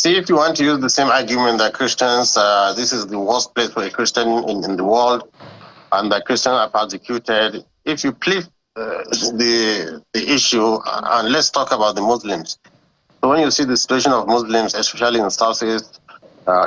See, if you want to use the same argument that Christians, this is the worst place for a Christian in the world, and that Christians are persecuted, if you plead the issue, and let's talk about the Muslims. So when you see the situation of Muslims, especially in the Southeast,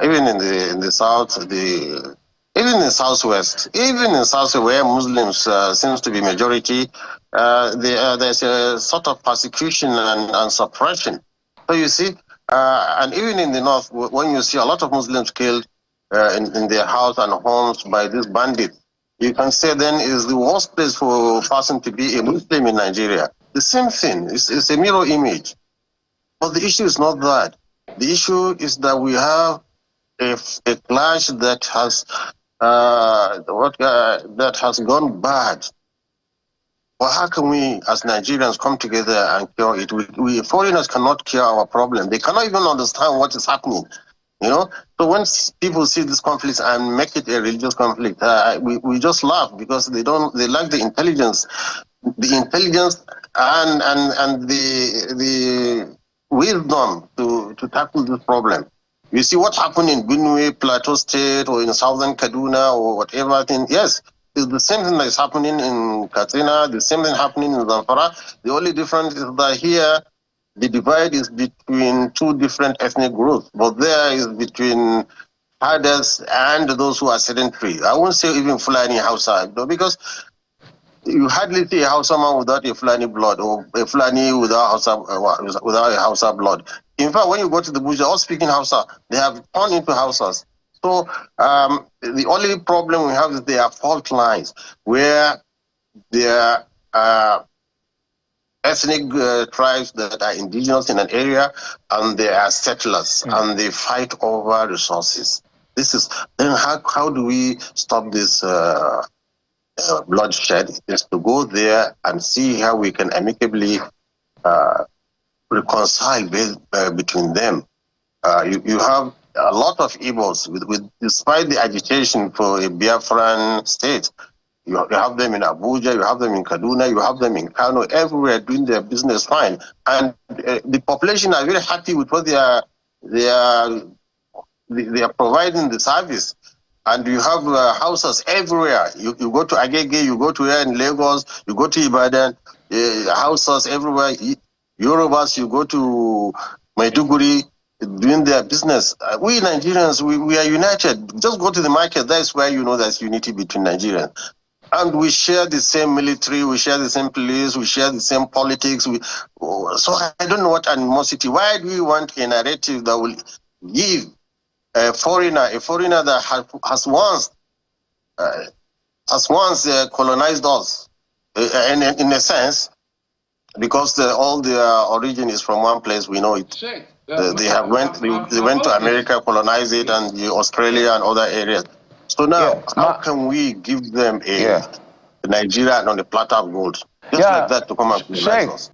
even in the South, even in the Southwest, even in Southwest where Muslims seems to be majority, there's a sort of persecution and suppression. So you see, and even in the North, when you see a lot of Muslims killed in their house and homes by these bandits, you can say then is the worst place for a person to be a Muslim in Nigeria. The same thing. It's a mirror image. But the issue is not that. The issue is that we have a clash that has gone bad. Well, how can we, as Nigerians, come together and cure it? We foreigners cannot cure our problem. They cannot even understand what is happening. You know, so when people see this conflict and make it a religious conflict, we just laugh because they lack the intelligence and the wisdom to tackle this problem. You see what happened in Benue, Plateau State, or in southern Kaduna, or whatever thing. Yes, it's the same thing that is happening in Katsina, the same thing happening in Zamfara. The only difference is that here, the divide is between two different ethnic groups, but there is between herders and those who are sedentary. I won't say even Fulani Hausa, because you hardly see a Hausa man without a Fulani blood, or a Fulani without a Hausa blood. In fact, when you go to the bush, they're all speaking Hausa. They have turned into Hausas. So the only problem we have is there are fault lines where there are ethnic tribes that are indigenous in an area, and they are settlers, and they fight over resources. Then how do we stop this bloodshed? Is to go there and see how we can amicably reconcile between them. You have a lot of Igbos, despite the agitation for a Biafran state. You have them in Abuja, you have them in Kaduna, you have them in Kano, everywhere doing their business fine. And the population are very happy with what they are providing the service. And you have houses everywhere. You go to Agege, you go to here in Lagos, you go to Ibadan, houses everywhere. Yorubas, you go to Maiduguri, doing their business. We Nigerians, we are united. Just go to the market. That's where you know there's unity between Nigerians. And we share the same military, we share the same police, we share the same politics. So I don't know what animosity. Why do we want a narrative that will give a foreigner that has once colonized us, in a sense, because all their origin is from one place, we know it. They went to America, colonized it, and Australia and other areas. So now, how can we give them a Nigeria on a platter of gold? Just like that to come up with us?